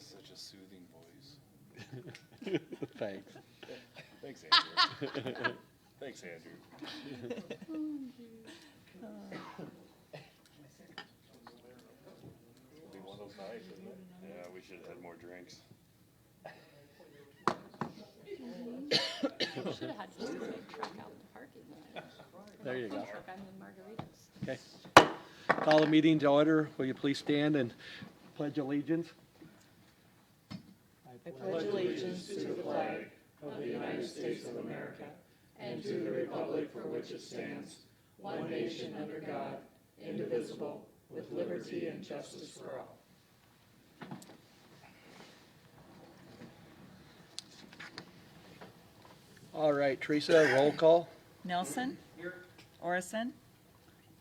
has such a soothing voice. Thanks. Thanks, Andrew. Thanks, Andrew. It'll be one of those nights, isn't it? Yeah, we should have had more drinks. Should have had just a truck out in the parking lot. There you go. Truck on the margaritas. Okay. Call the meeting to order. Will you please stand and pledge allegiance? I pledge allegiance to the flag of the United States of America and to the republic for which it stands, one nation under God, indivisible, with liberty and justice for all. All right, Teresa, roll call. Nelson. Here. Orison.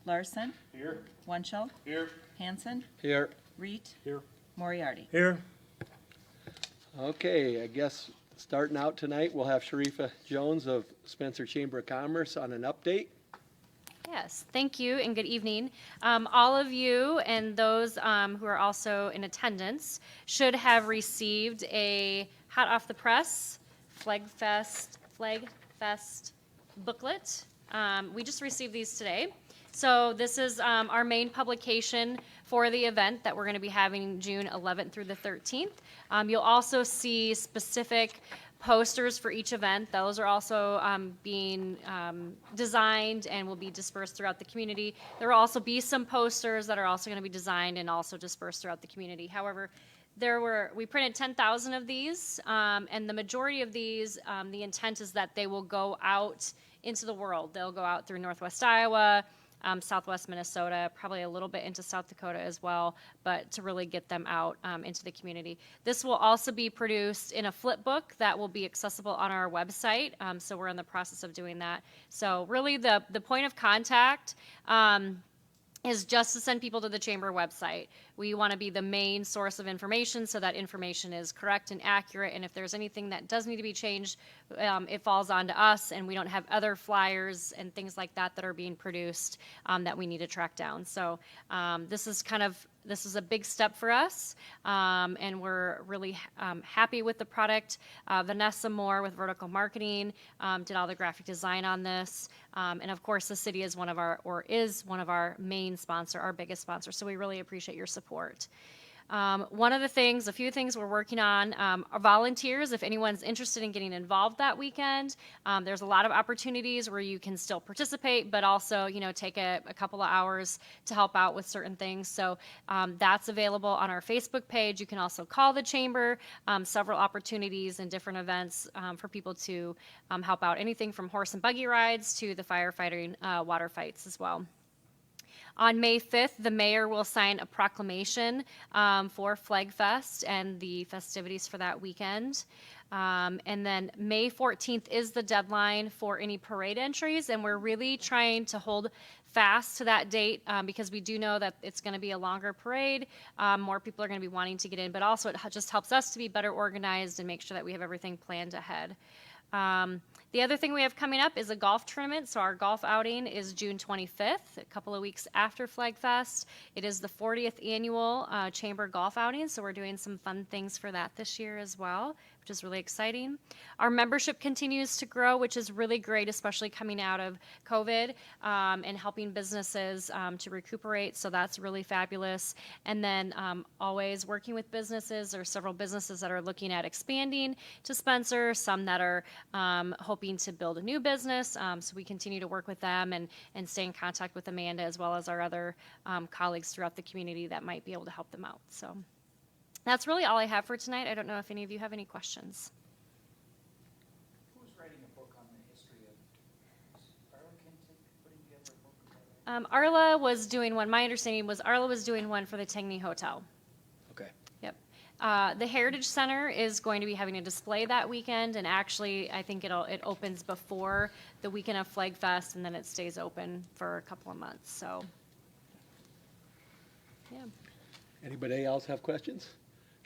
Larson. Here. Wunschel. Here. Hanson. Here. Reed. Here. Moriarty. Here. Okay, I guess starting out tonight, we'll have Sharifa Jones of Spencer Chamber of Commerce on an update. Yes, thank you and good evening. All of you and those who are also in attendance should have received a hot off the press Flag Fest booklet. We just received these today. So this is our main publication for the event that we're going to be having June 11th through the 13th. You'll also see specific posters for each event. Those are also being designed and will be dispersed throughout the community. There will also be some posters that are also going to be designed and also dispersed throughout the community. However, we printed 10,000 of these, and the majority of these, the intent is that they will go out into the world. They'll go out through Northwest Iowa, Southwest Minnesota, probably a little bit into South Dakota as well, but to really get them out into the community. This will also be produced in a flip book that will be accessible on our website, so we're in the process of doing that. So really the point of contact is just to send people to the Chamber website. We want to be the main source of information so that information is correct and accurate, and if there's anything that does need to be changed, it falls onto us, and we don't have other flyers and things like that that are being produced that we need to track down. So this is a big step for us, and we're really happy with the product. Vanessa Moore with Vertical Marketing did all the graphic design on this, and of course the city is one of our main sponsor, our biggest sponsor, so we really appreciate your support. A few things we're working on are volunteers. If anyone's interested in getting involved that weekend, there's a lot of opportunities where you can still participate, but also, take a couple of hours to help out with certain things. So that's available on our Facebook page. You can also call the Chamber, several opportunities and different events for people to help out. Anything from horse and buggy rides to the firefighting water fights as well. On May 5th, the mayor will sign a proclamation for Flag Fest and the festivities for that weekend. And then May 14th is the deadline for any parade entries, and we're really trying to hold fast to that date because we do know that it's going to be a longer parade. More people are going to be wanting to get in, but also it just helps us to be better organized and make sure that we have everything planned ahead. The other thing we have coming up is a golf tournament. So our golf outing is June 25th, a couple of weeks after Flag Fest. It is the 40th annual Chamber golf outing, so we're doing some fun things for that this year as well, which is really exciting. Our membership continues to grow, which is really great, especially coming out of COVID and helping businesses to recuperate, so that's really fabulous. And then always working with businesses. There are several businesses that are looking at expanding to Spencer, some that are hoping to build a new business, so we continue to work with them and stay in contact with Amanda as well as our other colleagues throughout the community that might be able to help them out. So that's really all I have for tonight. I don't know if any of you have any questions. Who's writing a book on the history of Arlington, putting together a book? Arla was doing one. My understanding was Arla was doing one for the Tangney Hotel. Okay. Yep. The Heritage Center is going to be having a display that weekend, and actually I think it opens before the weekend of Flag Fest, and then it stays open for a couple of months. So, yeah. Anybody else have questions?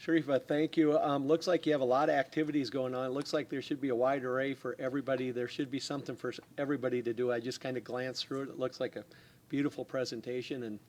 Sharifa, thank you. Looks like you have a lot of activities going on. It looks like there should be a wide array for everybody. There should be something for everybody to do. I just kind of glanced through it. It looks like a beautiful presentation, and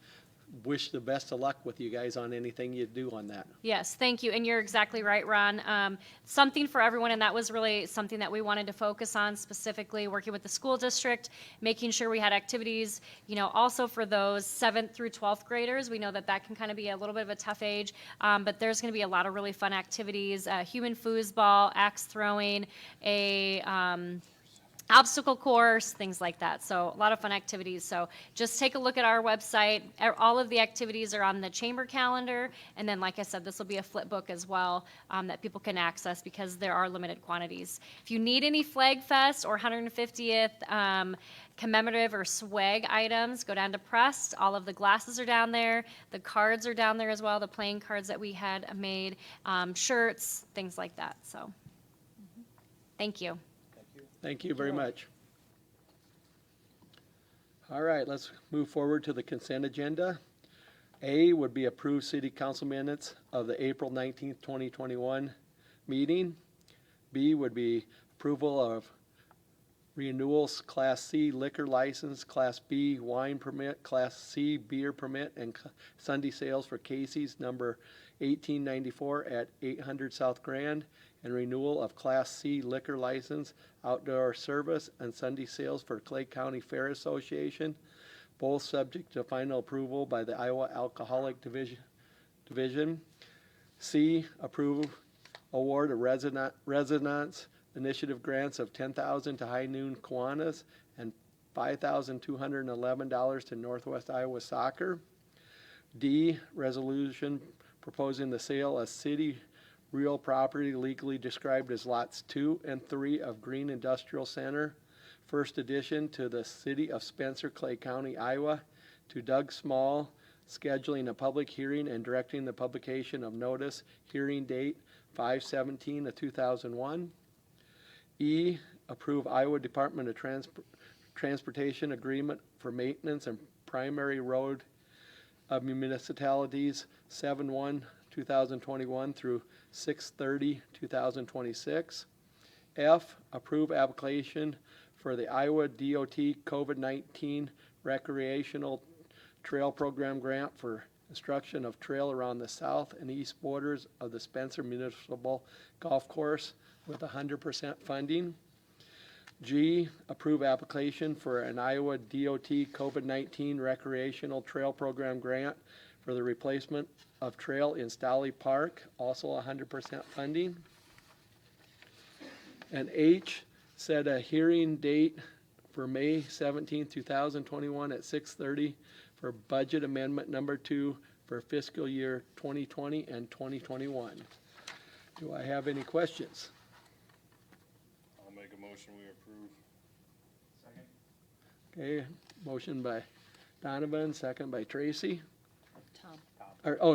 wish the best of luck with you guys on anything you do on that. Yes, thank you. And you're exactly right, Ron. Something for everyone, and that was really something that we wanted to focus on, specifically working with the school district, making sure we had activities, also for those 7th through 12th graders. We know that that can kind of be a little bit of a tough age, but there's going to be a lot of really fun activities, human foosball, axe throwing, obstacle course, things like that. So a lot of fun activities. So just take a look at our website. All of the activities are on the chamber calendar. And then, like I said, this will be a flip book as well that people can access because there are limited quantities. If you need any Flag Fest or 150th commemorative or swag items, go down to Pressed. All of the glasses are down there. The cards are down there as well, the playing cards that we had made, shirts, things like that. So thank you. Thank you very much. All right, let's move forward to the consent agenda. A would be approved city council minutes of the April 19th, 2021 meeting. B would be approval of renewals, Class C liquor license, Class B wine permit, Class C beer permit, and Sunday sales for Casey's number 1894 at 800 South Grand, and renewal of Class C liquor license, outdoor service, and Sunday sales for Clay County Fair Association, both subject to final approval by the Iowa Alcoholic Division. C, approve award of residence initiative grants of $10,000 to High Noon Kiwanis and $5,211 to Northwest Iowa Soccer. D, resolution proposing the sale of city real property legally described as lots 2 and 3 of Green Industrial Center, first edition, to the city of Spencer, Clay County, Iowa, to Doug Small, scheduling a public hearing and directing the publication of notice, hearing date 5/17 of 2001. E, approve Iowa Department of Transportation agreement for maintenance and primary road of municipalities 7/1/2021 through 6/30/2026. F, approve application for the Iowa DOT COVID-19 recreational trail program grant for construction of trail around the south and east borders of the Spencer Municipal Golf Course with 100% funding. G, approve application for an Iowa DOT COVID-19 recreational trail program grant for the replacement of trail in Stolly Park, also 100% funding. And H, set a hearing date for May 17, 2021 at 6:30 for budget amendment number 2 for fiscal year 2020 and 2021. Do I have any questions? I'll make a motion, we approve. Second. Okay, motion by Donovan, second by Tracy. Tom.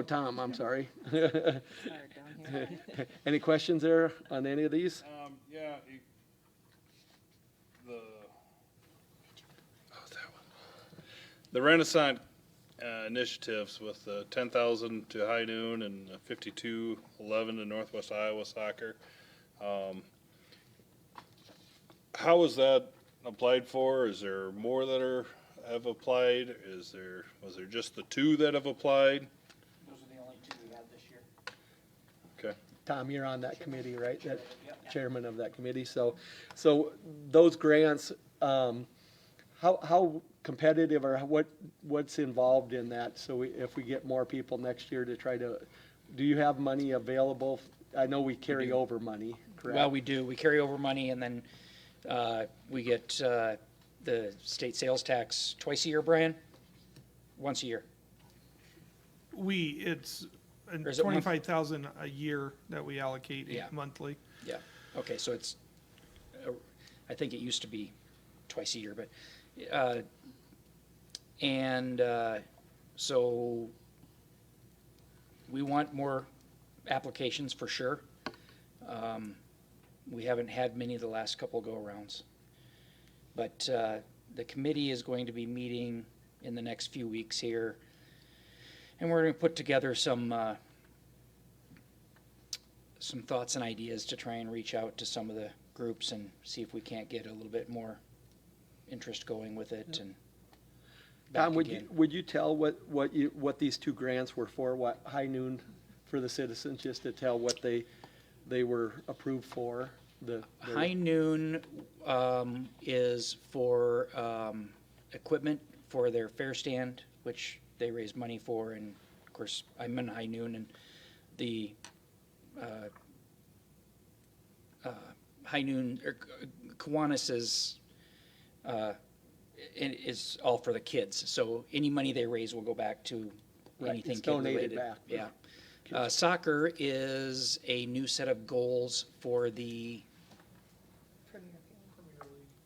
Tom, I'm sorry. Sorry, down here. Any questions there on any of these? Yeah, the Renaissance initiatives with the 10,000 to High Noon and 5211 to Northwest Iowa Soccer. How is that applied for? Is there more that have applied? Was there just the 2 that have applied? Those are the only 2 we have this year. Okay. Tom, you're on that committee, right? That Yep. chairman of that committee. So those grants, how competitive or what's involved in that? So if we get more people next year to try to, do you have money available? I know we carry over money, correct? Well, we do. We carry over money, and then we get the state sales tax twice a year, Brian? Once a year. It's Or is it month- 25,000 a year that we allocate Yeah. monthly. Yeah. Okay, so it's, I think it used to be twice a year, but, so we want more applications for sure. We haven't had many the last couple go-arounds. But the committee is going to be meeting in the next few weeks here, and we're going to put together some thoughts and ideas to try and reach out to some of the groups and see if we can't get a little bit more interest going with it. And back Tom, again. would you tell what these two grants were for, what High Noon for the citizens, just to tell what they were approved for? Their- High Noon is for equipment for their fair stand, which they raise money for, and of course, I'm in High Noon, and the High Noon, or Kiwanis is all for the kids, so any money they raise will go back to Right, anything it's kid donated related. back. Yeah. Soccer is a new set of goals for the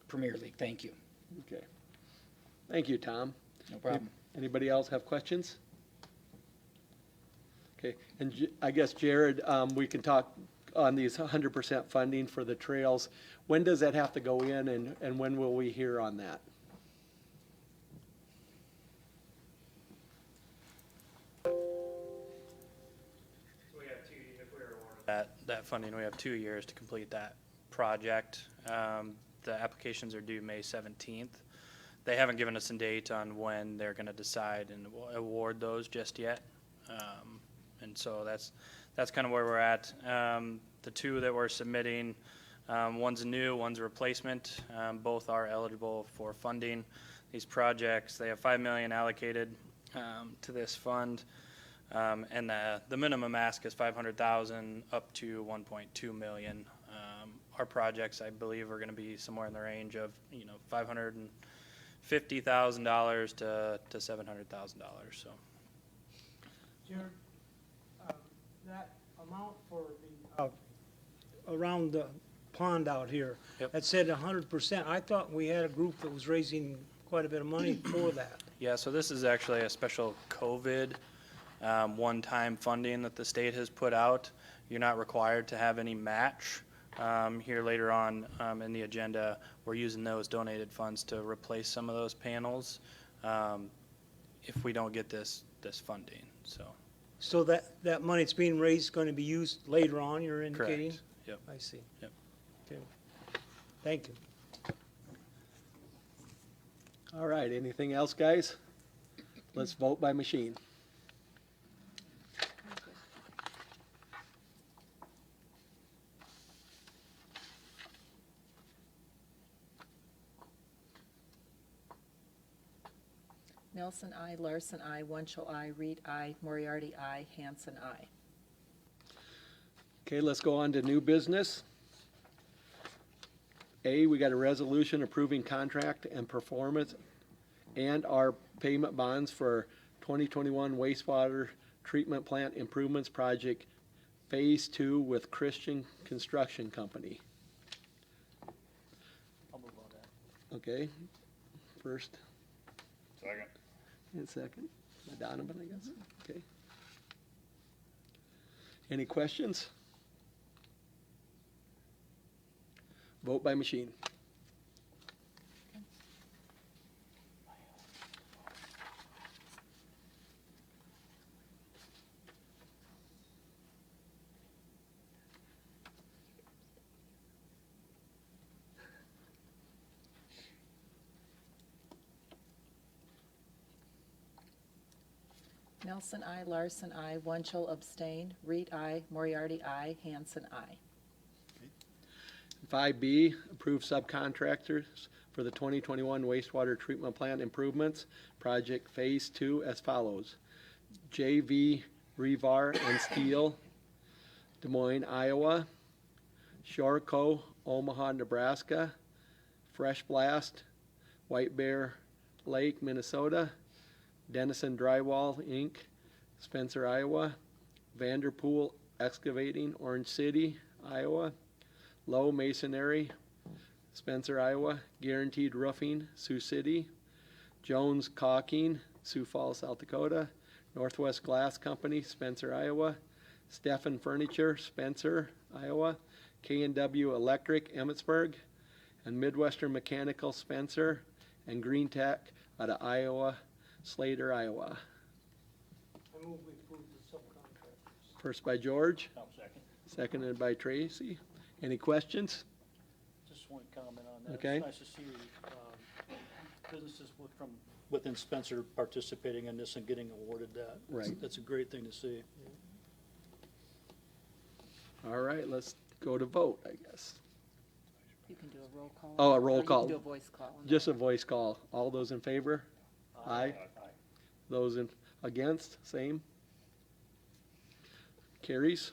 Premier League. Thank you. Okay. Thank you, Tom. No problem. Anybody else have questions? Okay, and I guess Jared, we can talk on these 100% funding for the trails. When does that have to go in, and when will we hear on that? We have two, if we were awarded that funding, we have 2 years to complete that project. The applications are due May 17th. They haven't given us a date on when they're going to decide and award those just yet. And so that's kind of where we're at. The two that we're submitting, one's a new, one's a replacement. Both are eligible for funding. These projects, they have $5 million allocated to this fund. And the minimum ask is $500,000 up to $1.2 million. Our projects, I believe, are going to be somewhere in the range of $550,000 to $700,000. So. Jared, that amount for the around the pond out here, Yep. that said 100%. I thought we had a group that was raising quite a bit of money for that. Yeah, so this is actually a special COVID one-time funding that the state has put out. You're not required to have any match. Here later on in the agenda, we're using those donated funds to replace some of those panels if we don't get this funding. So that money that's being raised is going to be used later on, you're indicating? Correct. Yep. I see. Yep. Okay. Thank you. All right, anything else, guys? Let's vote by machine. Nelson, I. Larson, I. Wunschel, I. Reed, I. Moriarty, I. Hanson, I. Okay, let's go on to new business. A, we got a resolution approving contract and performance and our payment bonds for 2021 wastewater treatment plant improvements project Phase 2 with Christian Construction Company. I'll move on that. Okay, first Second. and second, Donovan, I guess, okay. Any questions? Vote by machine. Nelson, I. Larson, I. Wunschel, abstain. Reed, I. Moriarty, I. Hanson, I. 5B, approve subcontractors for the 2021 wastewater treatment plant improvements project Phase 2 as follows. JV Revar and Steel, Des Moines, Iowa. Shoreco, Omaha, Nebraska. Fresh Blast, White Bear Lake, Minnesota. Dennison Drywall, Inc., Spencer, Iowa. Vanderpool Excavating, Orange City, Iowa. Low Masonry, Spencer, Iowa. Guaranteed Roofing, Sioux City. Jones Caulking, Sioux Falls, South Dakota. Northwest Glass Company, Spencer, Iowa. Steffen Furniture, Spencer, Iowa. K&W Electric, Emmitsburg. And Midwestern Mechanical, Spencer. And Green Tech out of Iowa, Slater, Iowa. I move we approve the subcontractors. First by George, I'll second. seconded by Tracy. Any questions? Just one comment on that. Okay. It's nice to see businesses from within Spencer participating in this and getting awarded that. Right. That's a great thing to see. All right, let's go to vote, I guess. You can do a roll call. Oh, a roll or call. You can do a voice call. on Just that. a voice call. All those in favor? Aye. Those against, same. Carries.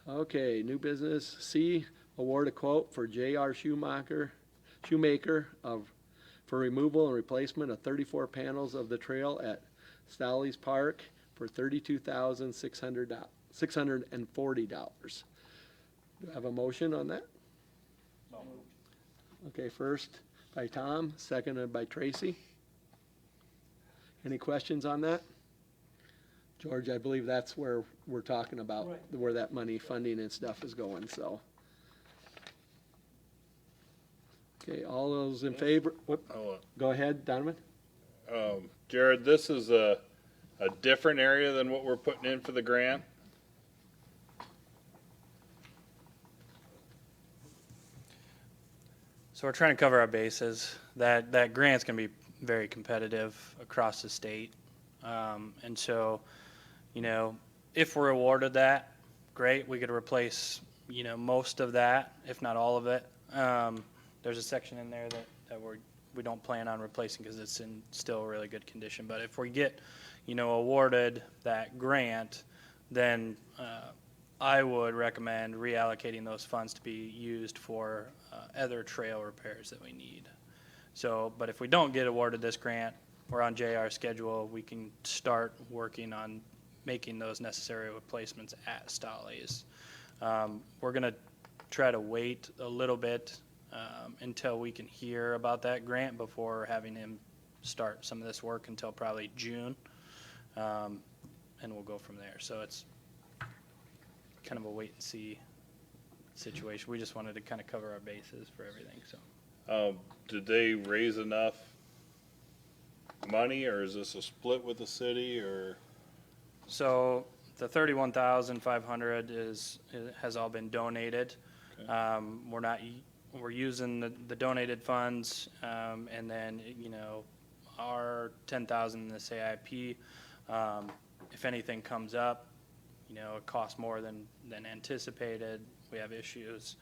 Okay, new business. C, award a quote for J.R. Shoemaker for removal and replacement of 34 panels of the trail at Stolly's Park for $32,640. Do I have a motion on that? Okay, first by Tom, seconded by Tracy. Any questions on that? George, I believe that's where we're talking about, where that money, funding and stuff is going, so. Okay, all those in favor, whoop, go ahead, Donovan. Jared, this is a different area than what we're putting in for the grant? So we're trying to cover our bases. That grant's going to be very competitive across the state. And so, you know, if we're awarded that, great. We could replace, you know, most of that, if not all of it. There's a section in there that we don't plan on replacing because it's in still really good condition. But if we get, you know, awarded that grant, then I would recommend reallocating those funds to be used for other trail repairs that we need. So, but if we don't get awarded this grant, we're on JR schedule, we can start working on making those necessary replacements at Stolly's. We're going to try to wait a little bit until we can hear about that grant before having him start some of this work until probably June, and we'll go from there. So it's kind of a wait and see situation. We just wanted to kind of cover our bases for everything. So, Did they raise enough money, or is this a split with the city, or? so the 31,500 has all been donated. Okay. We're using the donated funds, and then, you know, our 10,000 in this AIP. If anything comes up, you know, it costs more than anticipated, we have issues,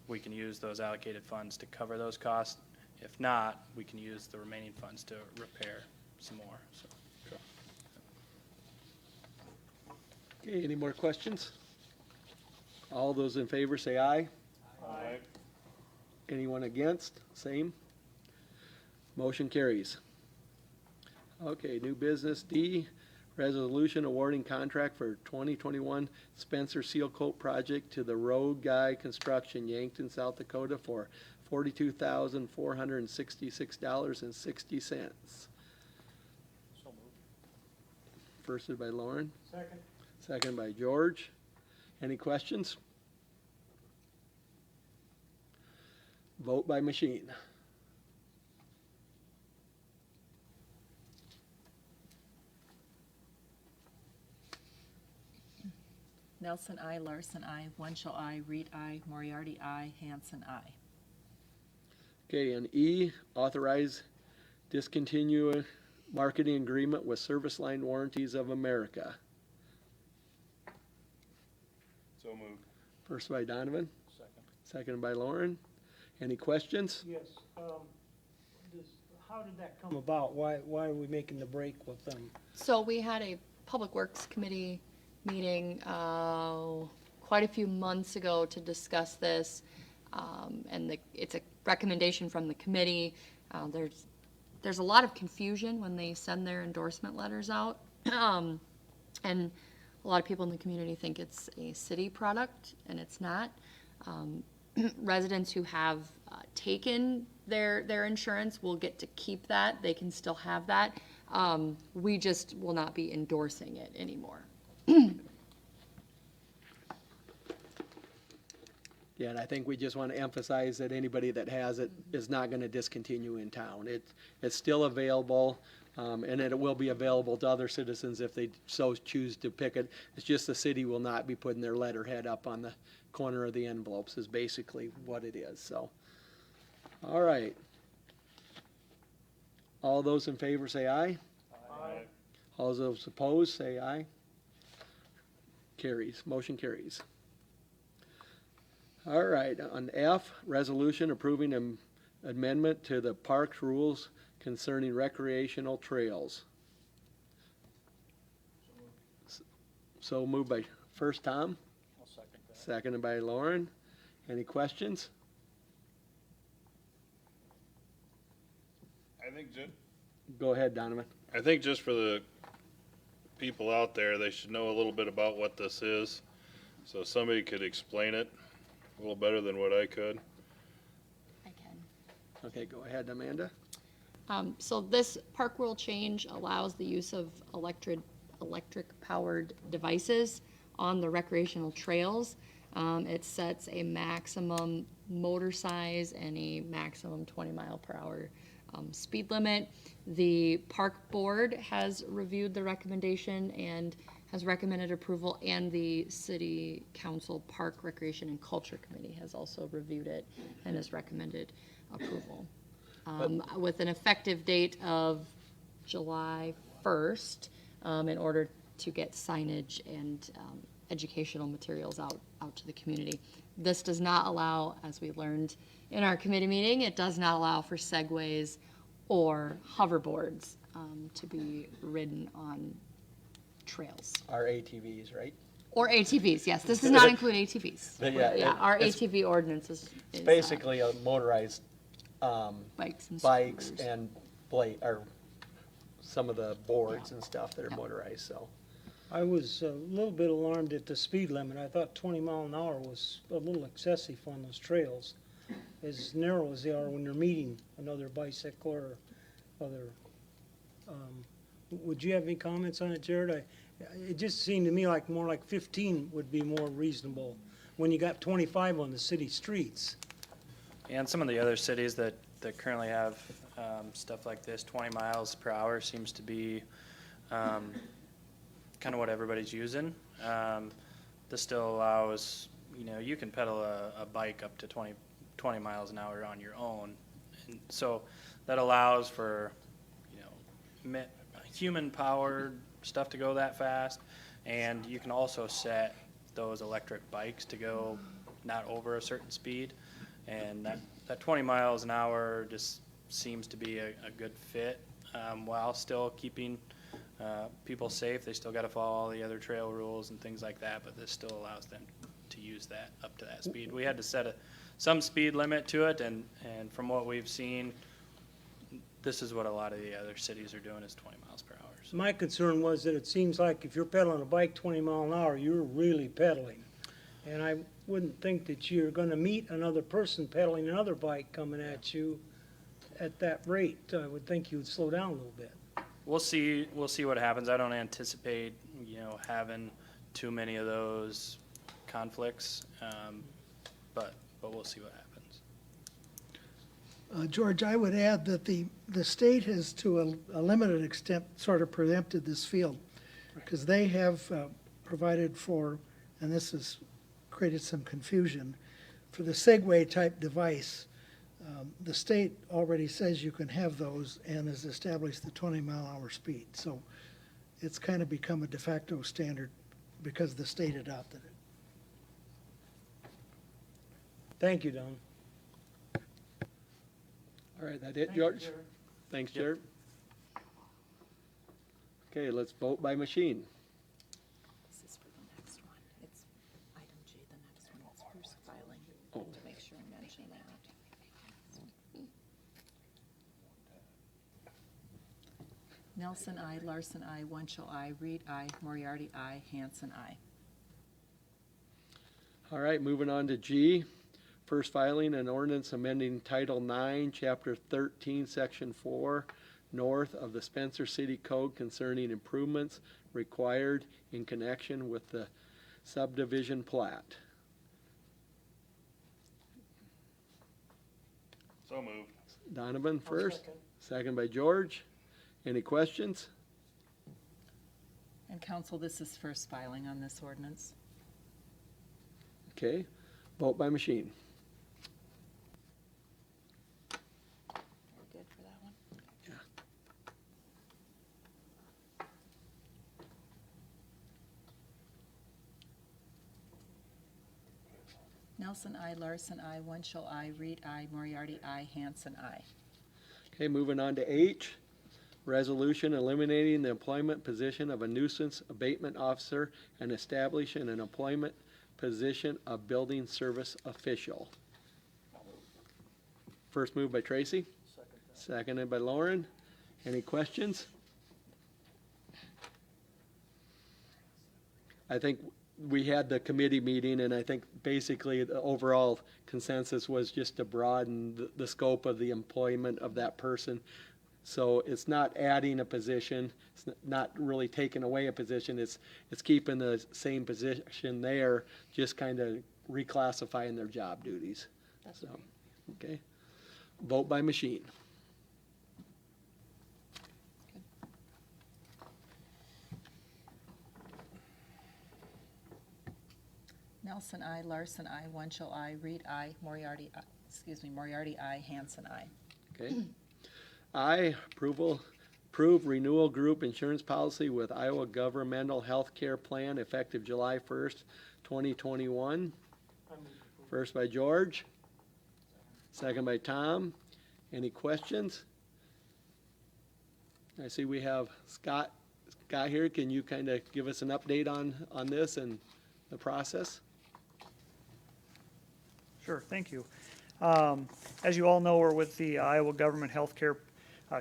we can use those allocated funds to cover those costs. If not, we can use the remaining funds to repair some more. So. Okay, any more questions? All those in favor say aye. Aye. Anyone against? Same. Motion carries. Okay, new business D, resolution awarding contract for 2021 Spencer Seal Coat Project to the Road Guy Construction, Yankton, South Dakota for $42,466.60. So moved. Firsted by Lauren, Second. second by George. Any questions? Vote by machine. Nelson, I. Larson, I. Wunschel, I. Reed, I. Moriarty, I. Hanson, I. Okay, and E, authorize discontinue marketing agreement with Service Line Warranties of America. So moved. First by Donovan, Second. second by Lauren. Any questions? Yes. How did that come about? Why are we making the break with them? So we had a Public Works Committee meeting quite a few months ago to discuss this, and it's a recommendation from the committee. There's a lot of confusion when they send their endorsement letters out, and a lot of people in the community think it's a city product, and it's not. Residents who have taken their insurance will get to keep that. They can still have that. We just will not be endorsing it anymore. Yeah, and I think we just want to emphasize that anybody that has it is not going to discontinue in town. It's still available, and it will be available to other citizens if they so choose to pick it. It's just the city will not be putting their letterhead up on the corner of the envelopes is basically what it is, so. All right. All those in favor say aye. Aye. All those opposed say aye. Carries, motion carries. All right, on F, resolution approving an amendment to the parks rules concerning recreational trails. So moved by first Tom, I'll second that. seconded by Lauren. Any questions? I think Go ahead, Donovan. I think just for the people out there, they should know a little bit about what this is. So somebody could explain it a little better than what I could. I can. Okay, go ahead, Amanda. So this park rule change allows the use of electric-powered devices on the recreational trails. It sets a maximum motor size and a maximum 20-mile-per-hour speed limit. The park board has reviewed the recommendation and has recommended approval, and the city council park recreation and culture committee has also reviewed it and has recommended approval. With an effective date of July 1st, in order to get signage and educational materials out to the community. This does not allow, as we learned in our committee meeting, it does not allow for segways or hoverboards to be ridden on trails. Our ATVs, right? Or ATVs, yes. This does not include ATVs. But yeah, Our it's ATV ordinance is basically a motorized bikes and bikes scooters. and blade, or some of the boards and stuff that are Yeah. motorized, so. I was a little bit alarmed at the speed limit. I thought 20 mile an hour was a little excessive on those trails, as narrow as they are when you're meeting another bicycle or other. Would you have any comments on it, Jared? It just seemed to me like more like 15 would be more reasonable when you got 25 on the city streets. And some of the other cities that currently have stuff like this, 20 miles per hour seems to be kind of what everybody's using. This still allows, you can pedal a bike up to 20 miles an hour on your own. And so that allows for, human-powered stuff to go that fast. And you can also set those electric bikes to go not over a certain speed. And that 20 miles an hour just seems to be a good fit, while still keeping people safe. They still got to follow all the other trail rules and things like that, but this still allows them to use that up to that speed. We had to set some speed limit to it, and from what we've seen, this is what a lot of the other cities are doing, is 20 miles per hour. So My concern was that it seems like if you're pedaling a bike 20 mile an hour, you're really pedaling. And I wouldn't think that you're gonna meet another person pedaling another bike coming at you at that rate. I would think you would slow down a little bit. we'll see what happens. I don't anticipate, having too many of those conflicts, but we'll see what happens. George, I would add that the state has, to a limited extent, sort of preempted this field, because they have provided for, and this has created some confusion, for the Segway type device. The state already says you can have those and has established the 20-mile-an-hour speed. So it's kind of become a de facto standard because the state adopted it. Thank you, Don. All right, that it, George? Thanks, Jared. Okay, let's vote by machine. This is for the next one. It's item G, the next one. It's first filing. Oh. To make sure I mention that. Nelson, I. Larson, I. Wunschel, I. Reed, I. Moriarty, I. Hanson, I. All right, moving on to G. First filing an ordinance amending Title 9, Chapter 13, Section 4, north of the Spencer City Code concerning improvements required in connection with the subdivision plat. So moved. Donovan first, second by George. Any questions? And council, this is first filing on this ordinance. Okay, vote by machine. We're good for that one? Nelson, I. Larson, I. Wunschel, I. Reed, I. Moriarty, I. Hanson, I. Okay, moving on to H, resolution eliminating the employment position of a nuisance abatement officer and establishing an employment position of building service official. First moved by Tracy, seconded by Lauren. Any questions? I think we had the committee meeting, and I think basically the overall consensus was just to broaden the scope of the employment of that person. So it's not adding a position, it's not really taking away a position, it's keeping the same position there, just kind of reclassifying their job duties. So, okay. Vote by machine. Nelson, I. Larson, I. Wunschel, I. Reed, I. Moriarty, I. Hanson, I. Okay. I, approve renewal group insurance policy with Iowa Governmental Health Care Plan effective July 1st, 2021. First by George, second by Tom. Any questions? I see we have Scott here. Can you kind of give us an update on this and the process? Sure, thank you. As you all know, we're with the Iowa Government Healthcare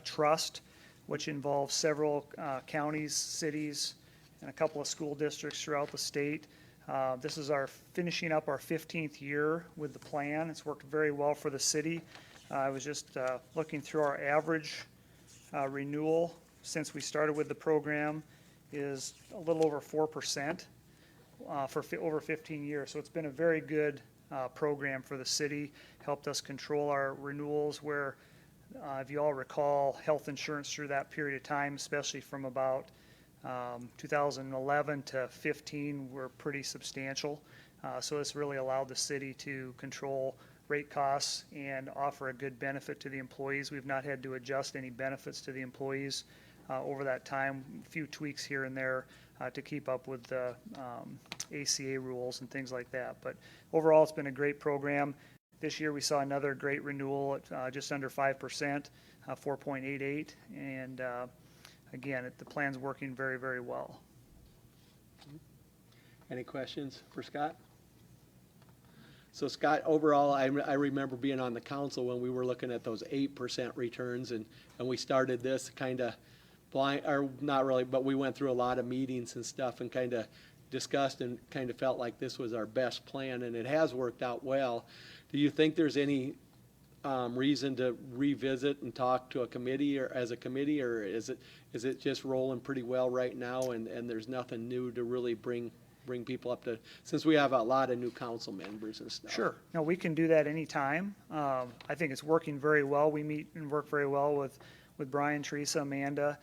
Trust, which involves several counties, cities, and a couple of school districts throughout the state. This is finishing up our 15th year with the plan. It's worked very well for the city. I was just looking through our average renewal since we started with the program is a little over 4% for over 15 years. So it's been a very good program for the city, helped us control our renewals where, if you all recall, health insurance through that period of time, especially from about 2011 to 15, were pretty substantial. So this really allowed the city to control rate costs and offer a good benefit to the employees. We've not had to adjust any benefits to the employees over that time, a few tweaks here and there to keep up with the ACA rules and things like that. But overall, it's been a great program. This year we saw another great renewal at just under 5%, 4.88, and again, the plan's working very, very well. Any questions for Scott? So Scott, overall, I remember being on the council when we were looking at those 8% returns, and we started this kind of blind, or not really, but we went through a lot of meetings and stuff and kind of discussed and kind of felt like this was our best plan, and it has worked out well. Do you think there's any reason to revisit and talk to a committee or as a committee, or is it just rolling pretty well right now, and there's nothing new to really bring people up to, since we have a lot of new council members and stuff? Sure. No, we can do that anytime. I think it's working very well. We meet and work very well with Brian, Teresa, Amanda,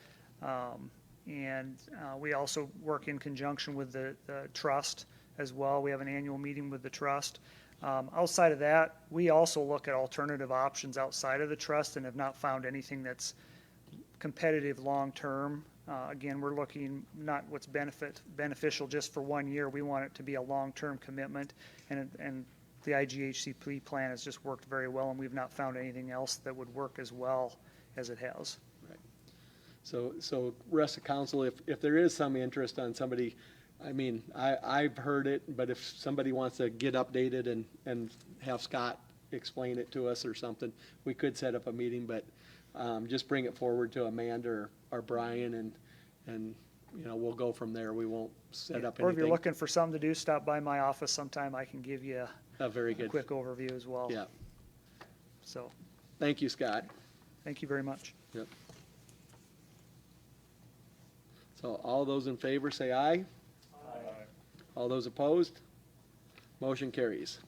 and we also work in conjunction with the trust as well. We have an annual meeting with the trust. Outside of that, we also look at alternative options outside of the trust and have not found anything that's competitive long-term. Again, we're looking not what's beneficial just for 1 year. We want it to be a long-term commitment, and the IGHCP plan has just worked very well, and we've not found anything else that would work as well as it has. Right. So rest of council, if there is some interest on somebody, I mean, I've heard it, but if somebody wants to get updated and have Scott explain it to us or something, we could set up a meeting, but just bring it forward to Amanda or Brian, and you know, we'll go from there. We won't set up anything. Or if you're looking for something to do, stop by my office sometime. I can give you a very good quick overview as well. Yeah. So. Thank you, Scott. Thank you very much. Yep. So all those in favor say aye. Aye. All those opposed? Motion carries.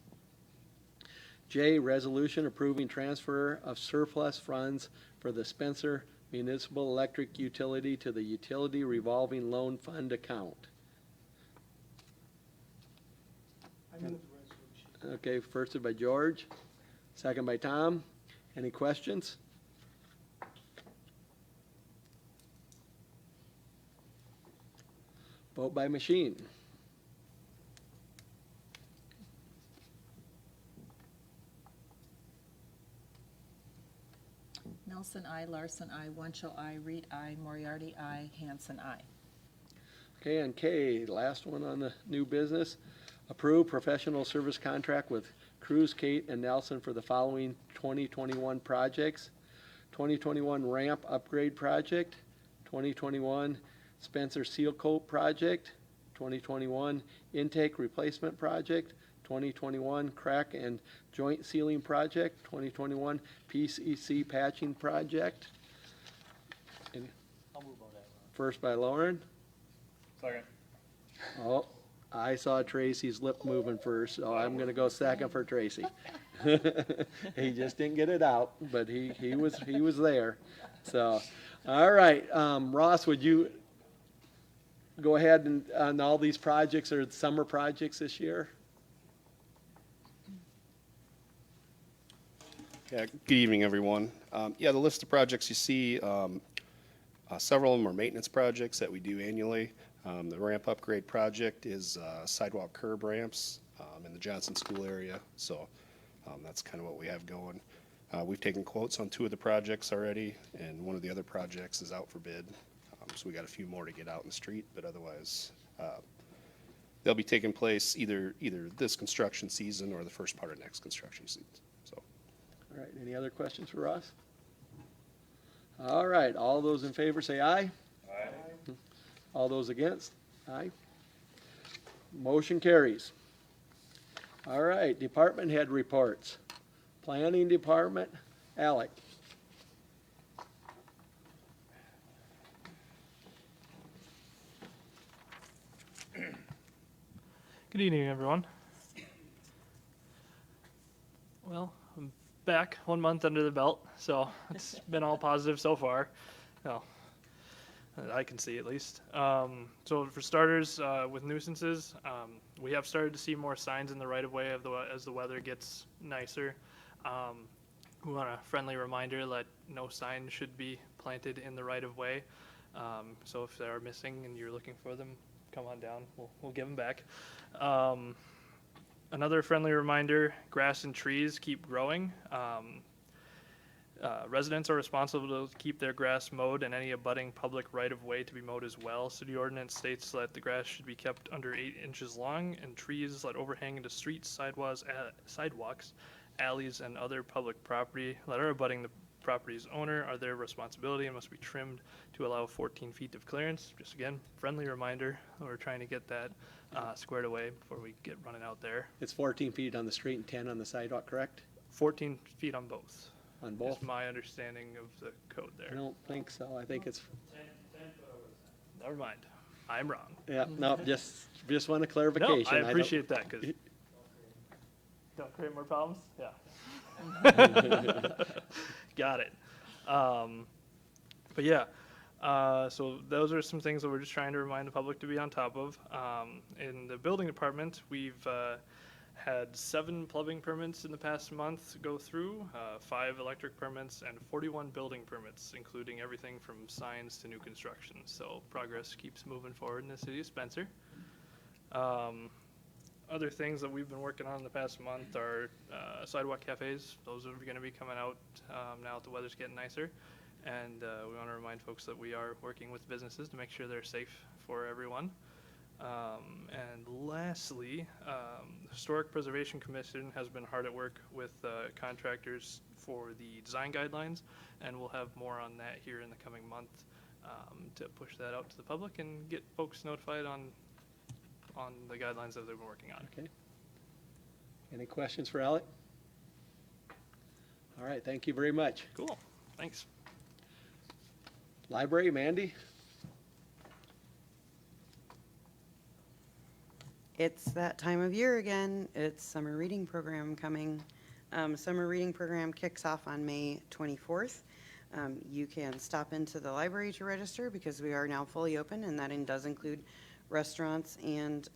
J, resolution approving transfer of surplus funds for the Spencer Municipal Electric Utility to the Utility Revolving Loan Fund account. I move the resolution. Okay, first by George, second by Tom. Any questions? Vote by machine. Nelson, I. Larson, I. Wunschel, I. Reed, I. Moriarty, I. Hanson, I. Okay, and K, last one on the new business. Approve professional service contract with Cruz, Kate, and Nelson for the following 2021 projects. 2021 ramp upgrade project, 2021 Spencer Seal Coat project, 2021 intake replacement project, 2021 crack and joint sealing project, 2021 PCC patching project. And I'll move on that. first by Lauren. Second. Oh, I saw Tracy's lip moving first, so I'm gonna go second for Tracy. He just didn't get it out, but he was there. So, all right, Ross, would you go ahead and, on all these projects or summer projects this year? Yeah, good evening, everyone. Yeah, the list of projects you see, several of them are maintenance projects that we do annually. The ramp upgrade project is sidewalk curb ramps in the Johnson School area, so that's kind of what we have going. We've taken quotes on 2 of the projects already, and one of the other projects is out for bid. So we got a few more to get out in the street, but otherwise, they'll be taking place either this construction season or the first part of next construction season. So. All right, any other questions for Ross? All right, all those in favor say aye. Aye. All those against? Aye. Motion carries. All right, department head reports. Planning Department, Alec. Good evening, everyone. Well, I'm back 1 month under the belt, so it's been all positive so far. Well, I can see at least. So for starters, with nuisances, we have started to see more signs in the right-of-way as the weather gets nicer. We want a friendly reminder that no sign should be planted in the right-of-way. So if they are missing and you're looking for them, come on down. We'll give them back. Another friendly reminder, grass and trees keep growing. Residents are responsible to keep their grass mowed and any abutting public right-of-way to be mowed as well. City ordinance states that the grass should be kept under 8 inches long, and trees that overhang into streets, sidewalks, alleys, and other public property that are abutting the property's owner are their responsibility and must be trimmed to allow 14 feet of clearance. Just again, friendly reminder, we're trying to get that squared away before we get running out there. It's 14 feet on the street and 10 on the sidewalk, correct? 14 feet on both. On both? Is my understanding of the code there. I don't think so. I think it's, Never mind. I'm wrong. yeah, no, just want a clarification. No, I don't- appreciate that because don't create more problems. Yeah. Got it. But yeah, so those are some things that we're just trying to remind the public to be on top of. In the building department, we've had 7 plumbing permits in the past month go through, 5 electric permits, and 41 building permits, including everything from signs to new construction. So progress keeps moving forward in the city of Spencer. Other things that we've been working on in the past month are sidewalk cafes. Those are going to be coming out now that the weather's getting nicer. And we want to remind folks that we are working with businesses to make sure they're safe for everyone. And lastly, the Historic Preservation Commission has been hard at work with contractors for the design guidelines, and we'll have more on that here in the coming month to push that out to the public and get folks notified on the guidelines that they've been working on. Okay. Any questions for Alec? All right, thank you very much. Cool, thanks. Library, Mandy? It's that time of year again. It's summer reading program coming. Summer reading program kicks off on May 24th. You can stop into the library to register because we are now fully open, and that does include restaurants and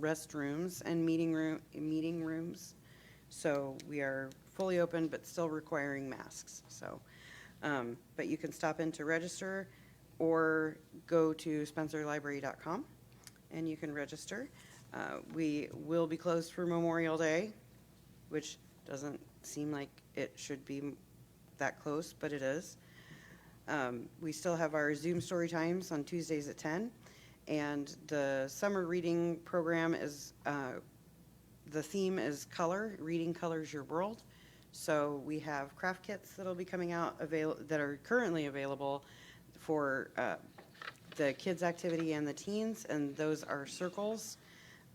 restrooms and meeting rooms. So we are fully open, but still requiring masks. So, but you can stop in to register or go to spencerlibrary.com and you can register. We will be closed for Memorial Day, which doesn't seem like it should be that close, but it is. We still have our Zoom story times on Tuesdays at 10. And the summer reading program is, the theme is color. Reading colors your world. So we have craft kits that'll be coming out that are currently available for the kids' activity and the teens. And those are circles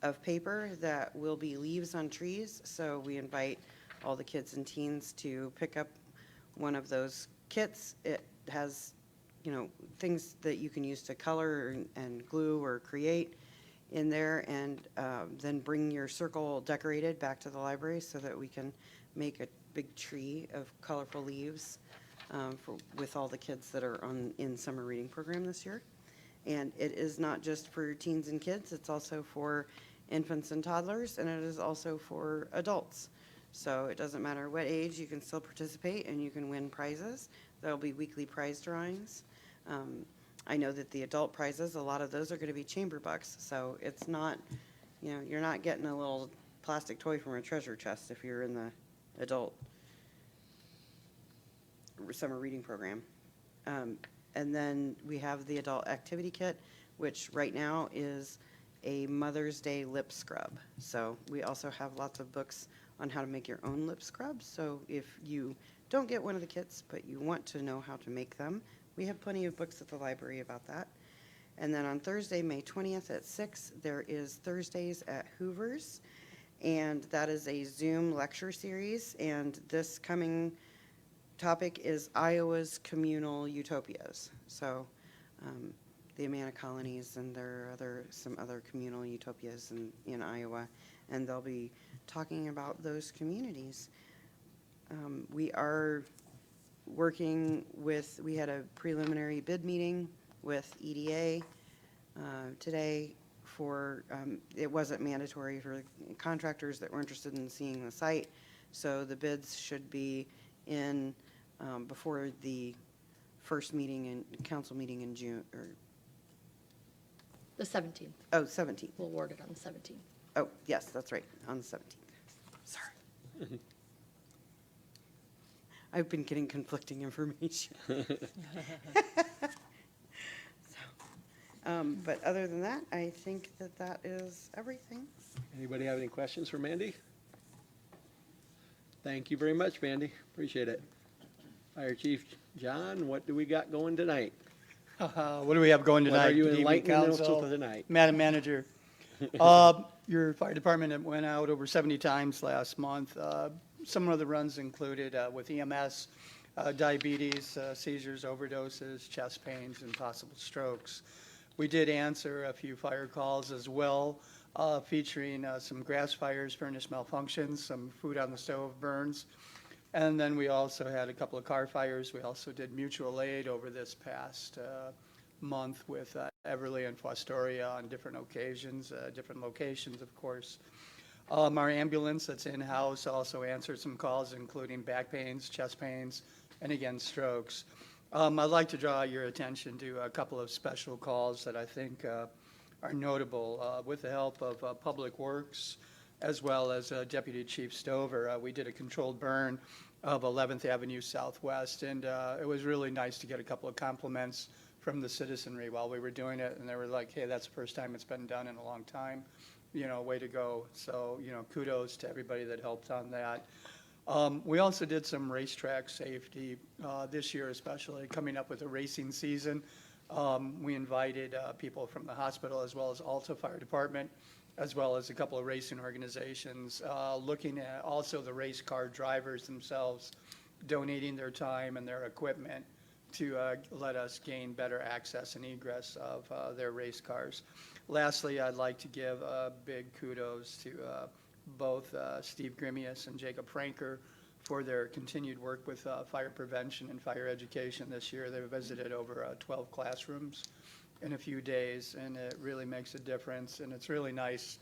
of paper that will be leaves on trees. So we invite all the kids and teens to pick up one of those kits. It has, things that you can use to color and glue or create in there, and then bring your circle decorated back to the library so that we can make a big tree of colorful leaves with all the kids that are in summer reading program this year. And it is not just for teens and kids, it's also for infants and toddlers, and it is also for adults. So it doesn't matter what age, you can still participate and you can win prizes. There'll be weekly prize drawings. I know that the adult prizes, a lot of those are going to be chamber bucks. So it's not, you're not getting a little plastic toy from a treasure chest if you're in the adult summer reading program. And then we have the adult activity kit, which right now is a Mother's Day lip scrub. So we also have lots of books on how to make your own lip scrubs. So if you don't get one of the kits, but you want to know how to make them, we have plenty of books at the library about that. And then on Thursday, May 20th at 6, there is Thursdays at Hoover's. And that is a Zoom lecture series. And this coming topic is Iowa's Communal Utopias. So the Amana colonies, and there are some other communal utopias in Iowa. And they'll be talking about those communities. We are working with, we had a preliminary bid meeting with EDA today for, it wasn't mandatory for contractors that were interested in seeing the site. So the bids should be in before the first meeting and council meeting in June, or The 17th. oh, 17th. We'll award it on the 17th. Oh, yes, that's right, on the 17th. Sorry. I've been getting conflicting information. But other than that, I think that is everything. Anybody have any questions for Mandy? Thank you very much, Mandy. Appreciate it. Fire Chief John, what do we got going tonight? What do we have going tonight? What are you Good evening, enlightening us council, with tonight? Madam Manager, your fire department went out over 70 times last month. Some of the runs included with EMS, diabetes, seizures, overdoses, chest pains, and possible strokes. We did answer a few fire calls as well, featuring some grass fires, furnace malfunctions, some food on the stove burns. And then we also had a couple of car fires. We also did mutual aid over this past month with Everly and Fostoria on different occasions, different locations, of course. Our ambulance that's in-house also answered some calls, including back pains, chest pains, and again, strokes. I'd like to draw your attention to a couple of special calls that I think are notable. With the help of Public Works, as well as Deputy Chief Stover, we did a controlled burn of 11th Avenue Southwest, and it was really nice to get a couple of compliments from the citizenry while we were doing it, and they were like, hey, that's the first time it's been done in a long time, way to go. So, kudos to everybody that helped on that. We also did some racetrack safety this year, especially coming up with a racing season. We invited people from the hospital as well as Alta Fire Department, as well as a couple of racing organizations, looking at also the race car drivers themselves, donating their time and their equipment to let us gain better access and egress of their race cars. Lastly, I'd like to give big kudos to both Steve Grimius and Jacob Franker for their continued work with fire prevention and fire education this year. They visited over 12 classrooms in a few days, and it really makes a difference. And it's really nice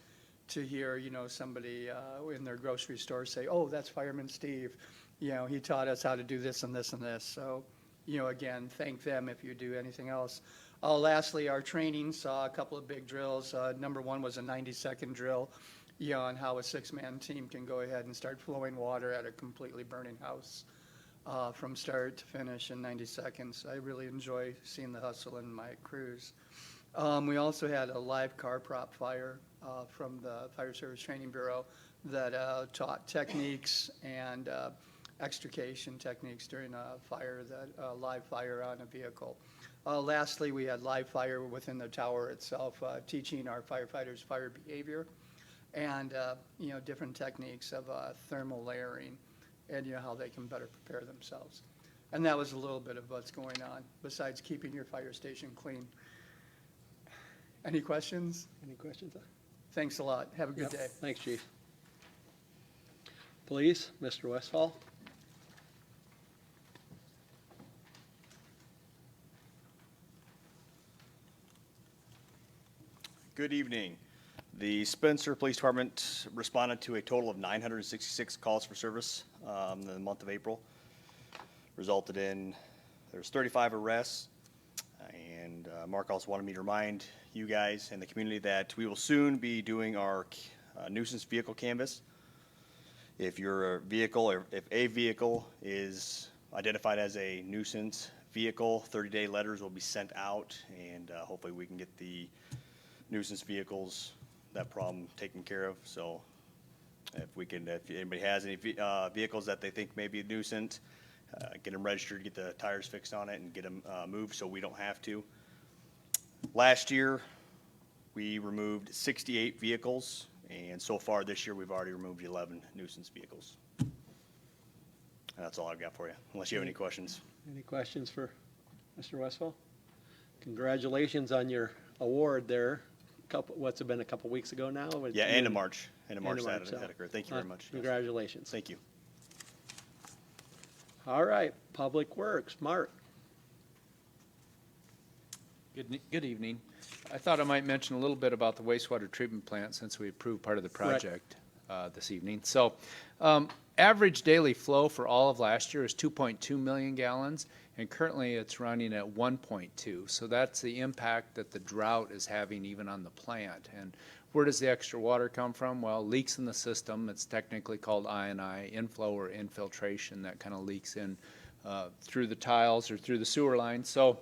to hear, somebody in their grocery store say, oh, that's Fireman Steve. He taught us how to do this and this and this. So, again, thank them if you do anything else. Lastly, our training saw a couple of big drills. Number one was a 90-second drill, on how a 6-man team can go ahead and start flowing water at a completely burning house. from start to finish in 90 seconds. I really enjoy seeing the hustle in my crews. We also had a live car prop fire from the Fire Service Training Bureau that taught techniques and extrication techniques during a fire, live fire on a vehicle. Lastly, we had live fire within the tower itself, teaching our firefighters fire behavior and different techniques of thermal layering and how they can better prepare themselves. And that was a little bit of what's going on, besides keeping your fire station clean. Any questions? Any questions? Thanks a lot. Have a good Yep. day. Thanks, Chief. Police, Mr. Westfall. Good evening. The Spencer Police Department responded to a total of 966 calls for service in the month of April. Resulted in, there's 35 arrests. And Mark also wanted me to remind you guys and the community that we will soon be doing our nuisance vehicle canvass. If your vehicle, or if a vehicle is identified as a nuisance vehicle, 30-day letters will be sent out, and hopefully we can get the nuisance vehicles, that problem taken care of. So if anybody has any vehicles that they think may be a nuisance, get them registered, get the tires fixed on it, and get them moved so we don't have to. Last year, we removed 68 vehicles, and so far this year, we've already removed 11 nuisance vehicles. And that's all I've got for you, unless you have any questions. Any questions for Mr. Westfall? Congratulations on your award there. What's it been, a couple weeks ago now? Yeah, end of March. End of March, so, that occurred. Thank you very much. Congratulations. Thank you. All right, Public Works, Mark. Good evening. I thought I might mention a little bit about the wastewater treatment plant since we approved part of the project this evening. So average daily flow for all of last year is 2.2 million gallons, and currently it's running at 1.2. So that's the impact that the drought is having even on the plant. And where does the extra water come from? Well, leaks in the system. It's technically called I&I, inflow or infiltration, that kind of leaks in through the tiles or through the sewer line. So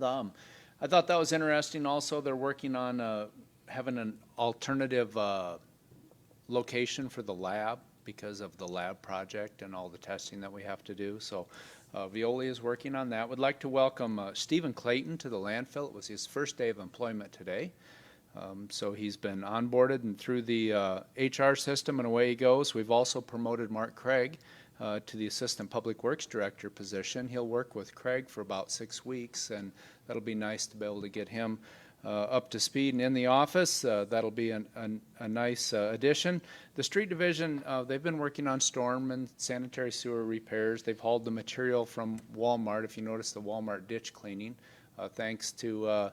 I thought that was interesting. Also, they're working on having an alternative location for the lab because of the lab project and all the testing that we have to do. So Veolia is working on that. Would like to welcome Stephen Clayton to the landfill. It was his first day of employment today. So he's been onboarded and through the HR system, and away he goes. We've also promoted Mark Craig to the Assistant Public Works Director position. He'll work with Craig for about 6 weeks, and that'll be nice to be able to get him up to speed and in the office. That'll be a nice addition. The street division, they've been working on storm and sanitary sewer repairs. They've hauled the material from Walmart. If you notice the Walmart ditch cleaning, thanks to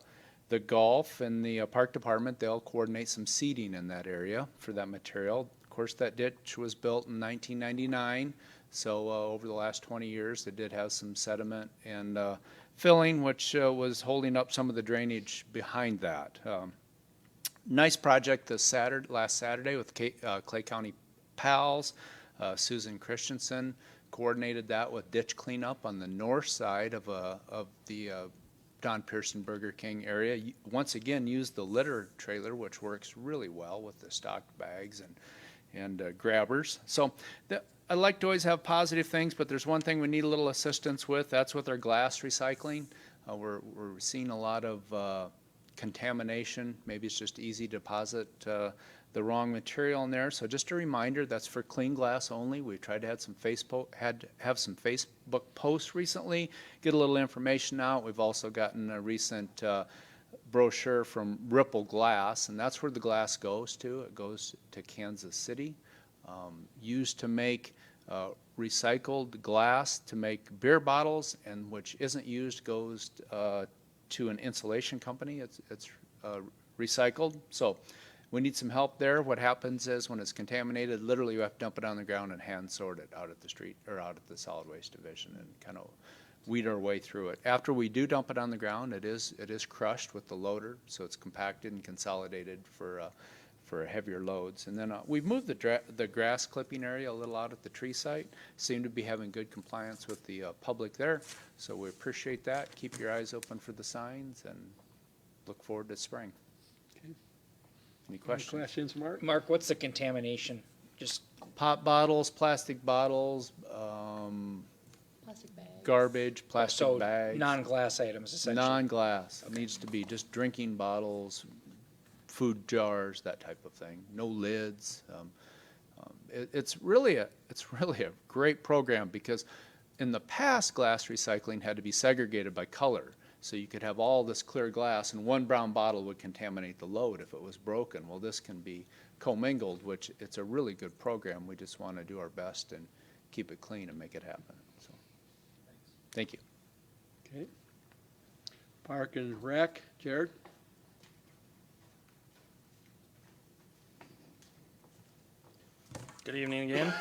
the golf and the park department, they'll coordinate some seeding in that area for that material. Of course, that ditch was built in 1999. So over the last 20 years, it did have some sediment and filling, which was holding up some of the drainage behind that. Nice project last Saturday with Clay County Pals. Susan Christensen coordinated that with ditch cleanup on the north side of the Don Pearson Burger King area. Once again, used the litter trailer, which works really well with the stocked bags and grabbers. So I like to always have positive things, but there's one thing we need a little assistance with. That's with our glass recycling. We're seeing a lot of contamination. Maybe it's just easy to deposit the wrong material in there. So just a reminder, that's for clean glass only. We've tried to have some Facebook posts recently, get a little information out. We've also gotten a recent brochure from Ripple Glass, and that's where the glass goes to. It goes to Kansas City, used to make recycled glass to make beer bottles, and which isn't used goes to an insulation company. It's recycled. So we need some help there. What happens is when it's contaminated, literally you have to dump it on the ground and hand sort it out at the street or out at the solid waste division and kind of weed our way through it. After we do dump it on the ground, it is crushed with the loader, so it's compacted and consolidated for for heavier loads. And then we've moved the grass clipping area a little out at the tree site. Seem to be having good compliance with the public there, so we appreciate that. Keep your eyes open for the signs and look forward to spring. Okay. Any questions? Any questions, Mark? Mark, what's the contamination? Just Pop bottles, plastic bottles, Plastic bags. garbage, plastic so bags. non-glass items, essentially. Non-glass. Needs to be just drinking bottles, food jars, that type of thing. No lids. It's really a great program because in the past, glass recycling had to be segregated by color. So you could have all this clear glass and one brown bottle would contaminate the load if it was broken. Well, this can be commingled, which it's a really good program. We just want to do our best and keep it clean and make it happen. So, thank you. Okay. Park and Rec, Jared? Good evening again.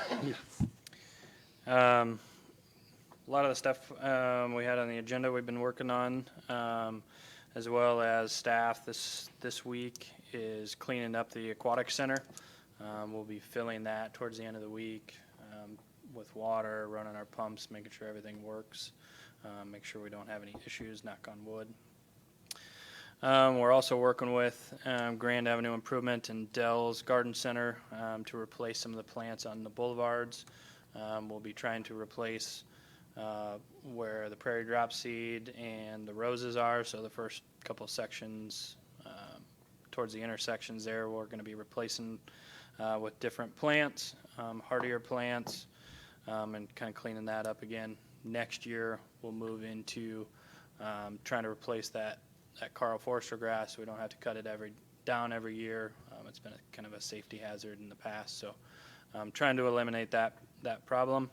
A lot of the stuff we had on the agenda we've been working on, as well as staff this week, is cleaning up the aquatic center. We'll be filling that towards the end of the week with water, running our pumps, making sure everything works, make sure we don't have any issues, knock on wood. We're also working with Grand Avenue Improvement and Dell's Garden Center to replace some of the plants on the boulevards. We'll be trying to replace where the prairie drop seed and the roses are. So the first couple of sections towards the intersections there, we're going to be replacing with different plants, hardier plants, and kind of cleaning that up again. Next year, we'll move into trying to replace that Carl Forster grass, so we don't have to cut it down every year. It's been kind of a safety hazard in the past, so I'm trying to eliminate that problem.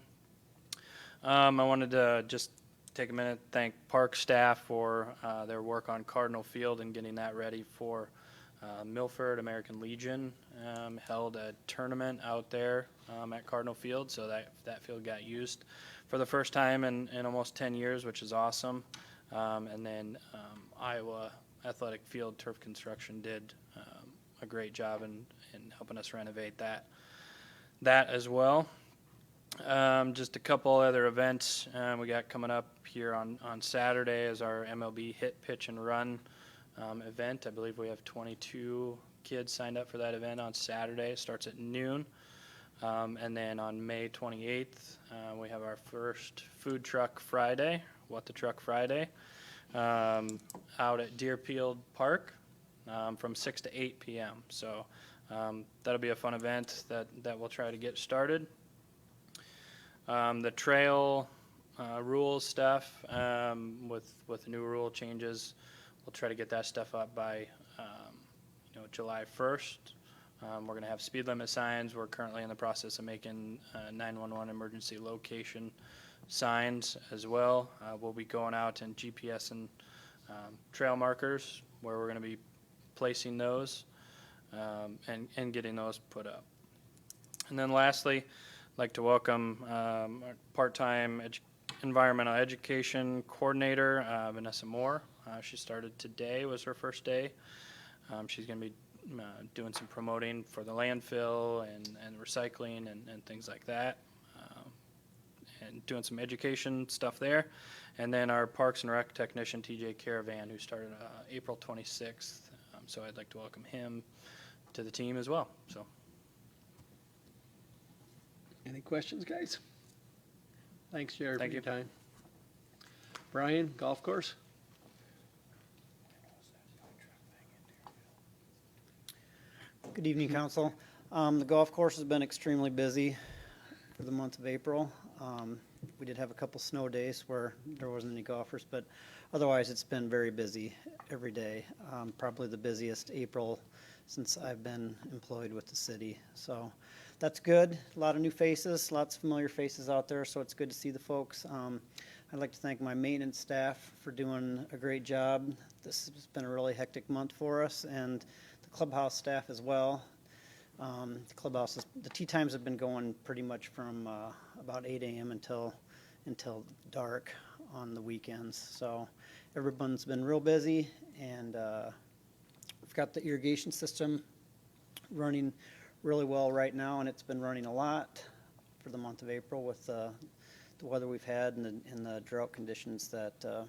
I wanted to just take a minute to thank park staff for their work on Cardinal Field and getting that ready for Milford American Legion held a tournament out there at Cardinal Field, so that field got used for the first time in almost 10 years, which is awesome. And then Iowa Athletic Field Turf Construction did a great job in helping us renovate that as well. Just a couple other events we got coming up here on Saturday is our MLB Hit, Pitch, and Run event. I believe we have 22 kids signed up for that event on Saturday. It starts at noon. And then on May 28th, we have our first Food Truck Friday, What the Truck Friday, out at Deerfield Park from 6 to 8 p.m. So that'll be a fun event that we'll try to get started. The trail rules stuff with new rule changes, we'll try to get that stuff up by July 1st. We're going to have speed limit signs. We're currently in the process of making 911 emergency location signs as well. We'll be going out and GPS and trail markers where we're going to be placing those and getting those put up. And then lastly, I'd like to welcome our part-time environmental education coordinator, Vanessa Moore. She started today, was her first day. She's going to be doing some promoting for the landfill and recycling and things like that, and doing some education stuff there. And then our Parks and Rec technician, TJ Caravan, who started April 26th. So I'd like to welcome him to the team as well. So. Any questions, guys? Thanks, Jared, Thank for your you. time. Brian, golf course? Good evening, Council. The golf course has been extremely busy for the month of April. We did have a couple snow days where there wasn't any golfers, but otherwise it's been very busy every day. Probably the busiest April since I've been employed with the city. So that's good. A lot of new faces, lots of familiar faces out there, so it's good to see the folks. I'd like to thank my maintenance staff for doing a great job. This has been a really hectic month for us, and the clubhouse staff as well. The tee times have been going pretty much from about 8 a.m. until dark on the weekends. So everyone's been real busy, and we've got the irrigation system running really well right now, and it's been running a lot for the month of April with the weather we've had and the drought conditions that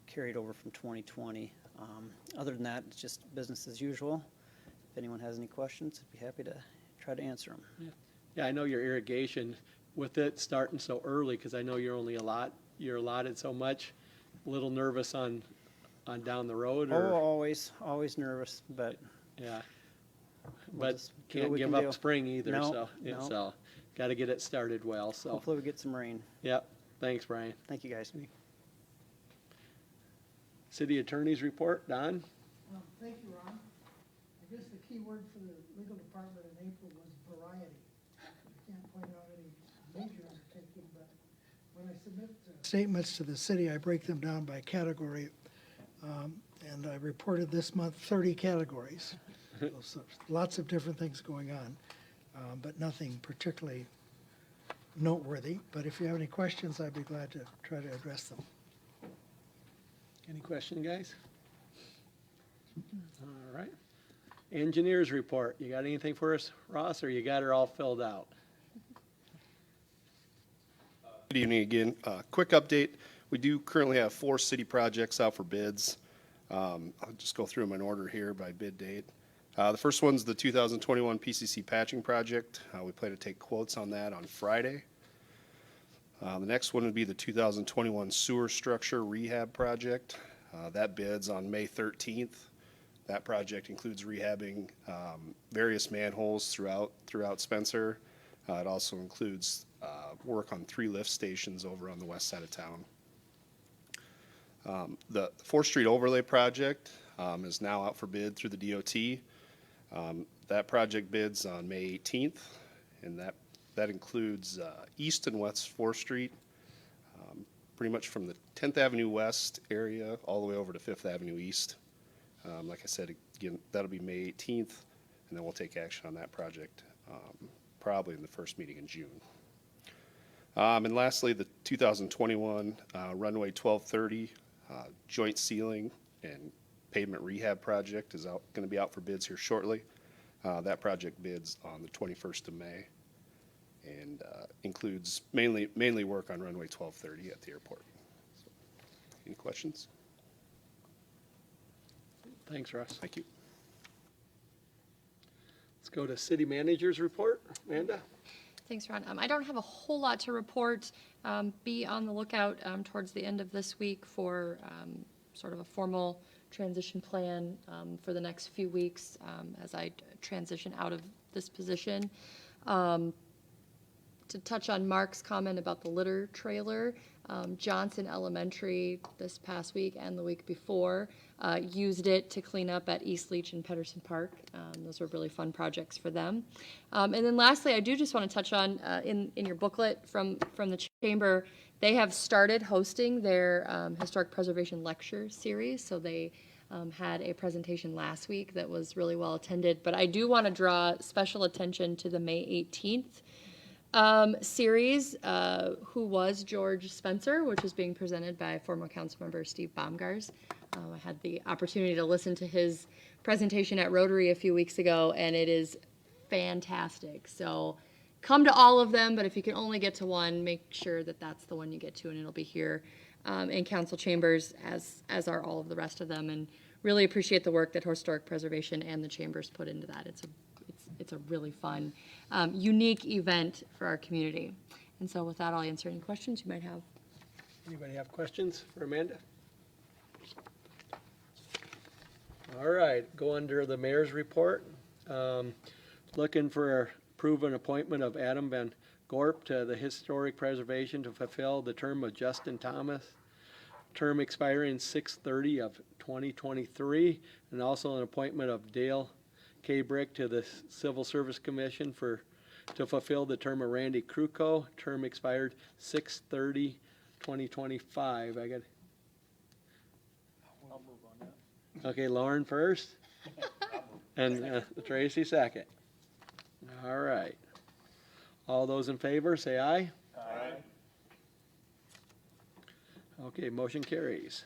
carried over from 2020. Other than that, it's just business as usual. If anyone has any questions, I'd be happy to try to answer them. Yeah, I know your irrigation, with it starting so early, because I know you're allotted so much, a little nervous on down the road, or? Oh, always nervous, but. Yeah. We'll But just do what can't we give can up do. spring either, No, so, no. so, gotta get it started well, so. Hopefully we get some rain. Yep, thanks, Brian. Thank you, guys. City Attorney's report, Don? Thank you, Ron. I guess the key word for the legal department in April was variety. I can't point out any major undertaking, but when I submit statements to the city, I break them down by category. And I reported this month 30 categories. So lots of different things going on, but nothing particularly noteworthy. But if you have any questions, I'd be glad to try to address them. Any question, guys? All right. Engineers report. You got anything for us, Ross, or you got her all filled out? Good evening again. Quick update. We do currently have 4 city projects out for bids. I'll just go through them in order here by bid date. The first one's the 2021 PCC patching project. We plan to take quotes on that on Friday. The next one would be the 2021 sewer structure rehab project. That bids on May 13th. That project includes rehabbing various manholes throughout Spencer. It also includes work on 3 lift stations over on the west side of town. The 4th Street overlay project is now out for bid through the DOT. That project bids on May 18th, and that includes East and West 4th Street, pretty much from the 10th Avenue West area all the way over to 5th Avenue East. Like I said, again, that'll be May 18th, and then we'll take action on that project probably in the first meeting in June. And lastly, the 2021 runway 1230 joint sealing and pavement rehab project is going to be out for bids here shortly. That project bids on the 21st of May and includes mainly work on runway 1230 at the airport. So, any questions? Thanks, Russ. Thank you. Let's go to city manager's report. Amanda? Thanks, Ron. I don't have a whole lot to report. Be on the lookout towards the end of this week for sort of a formal transition plan for the next few weeks as I transition out of this position. To touch on Mark's comment about the litter trailer, Johnson Elementary this past week and the week before used it to clean up at East Leach and Pedersen Park. Those were really fun projects for them. And then lastly, I do just want to touch on in your booklet from the chamber, they have started hosting their historic preservation lecture series. So they had a presentation last week that was really well attended. But I do want to draw special attention to the May 18th series, Who Was George Spencer, which is being presented by former council member Steve Baumgars. I had the opportunity to listen to his presentation at Rotary a few weeks ago, and it is fantastic. So come to all of them, but if you can only get to one, make sure that that's the one you get to, and it'll be here in council chambers, as are all of the rest of them. And really appreciate the work that Historic Preservation and the chambers put into that. It's a really fun, unique event for our community. And so with that, I'll answer any questions you might have. Anybody have questions for Amanda? All right, go under the mayor's report. Looking for proven appointment of Adam Van Gorp to the Historic Preservation to fulfill the term of Justin Thomas, term expiring 6/30 of 2023, and also an appointment of Dale K. Brick to the Civil Service Commission to fulfill the term of Randy Kruko, term expired 6/30/2025. I'll move on that. Okay, Lauren first, and Tracy second. All right. All those in favor, say aye. Aye. Okay, motion carries.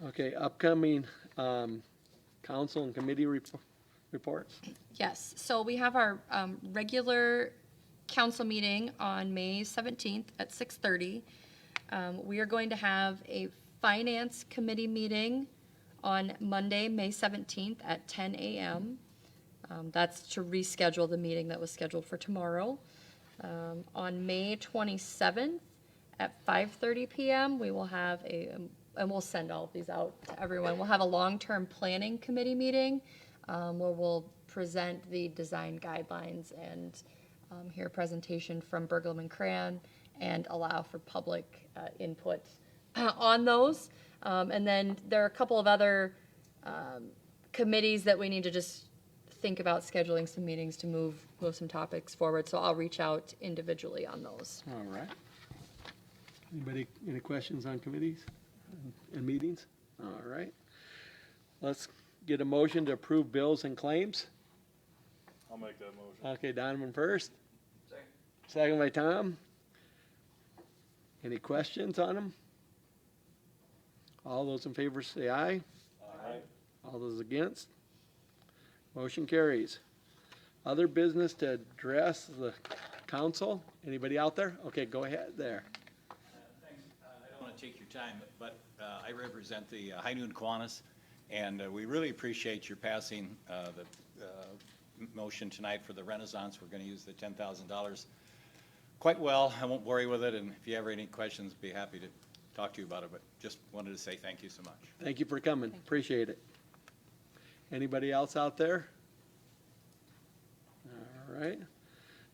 Okay, upcoming council and committee reports? Yes, so we have our regular council meeting on May 17th at 6:30. We are going to have a finance committee meeting on Monday, May 17th at 10 a.m. That's to reschedule the meeting that was scheduled for tomorrow. On May 27th at 5:30 p.m., we will have and we'll send all of these out to everyone. We'll have a long-term planning committee meeting where we'll present the design guidelines and hear a presentation from Berglund and Cran and allow for public input on those. And then there are a couple of other committees that we need to just think about scheduling some meetings to move some topics forward. So I'll reach out individually on those. All right. Anybody, any questions on committees and meetings? All right. Let's get a motion to approve bills and claims. I'll make that motion. Okay, Donovan first. Second by Tom. Any questions on them? All those in favor say aye. Aye. All those against? Motion carries. Other business to address the council? Anybody out there? Okay, go ahead there. Thanks. I don't want to take your time, but I represent the High Noon Kiwanis, and we really appreciate your passing the motion tonight for the Renaissance. We're going to use the $10,000 quite well. I won't bore you with it, and if you have any questions, be happy to talk to you about it, but just wanted to say thank you so much. Thank you for coming. Appreciate it. Anybody else out there? All right.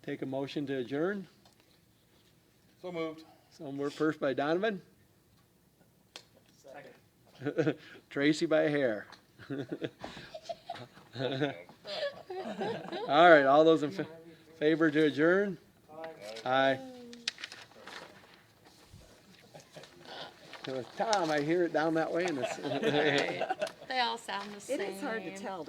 Take a motion to adjourn. So moved. So we're first by Donovan. Second. Tracy by a hair. All right, all those in favor to adjourn? Aye. Tom, I hear it down that way. They all sound the same. It is hard to tell.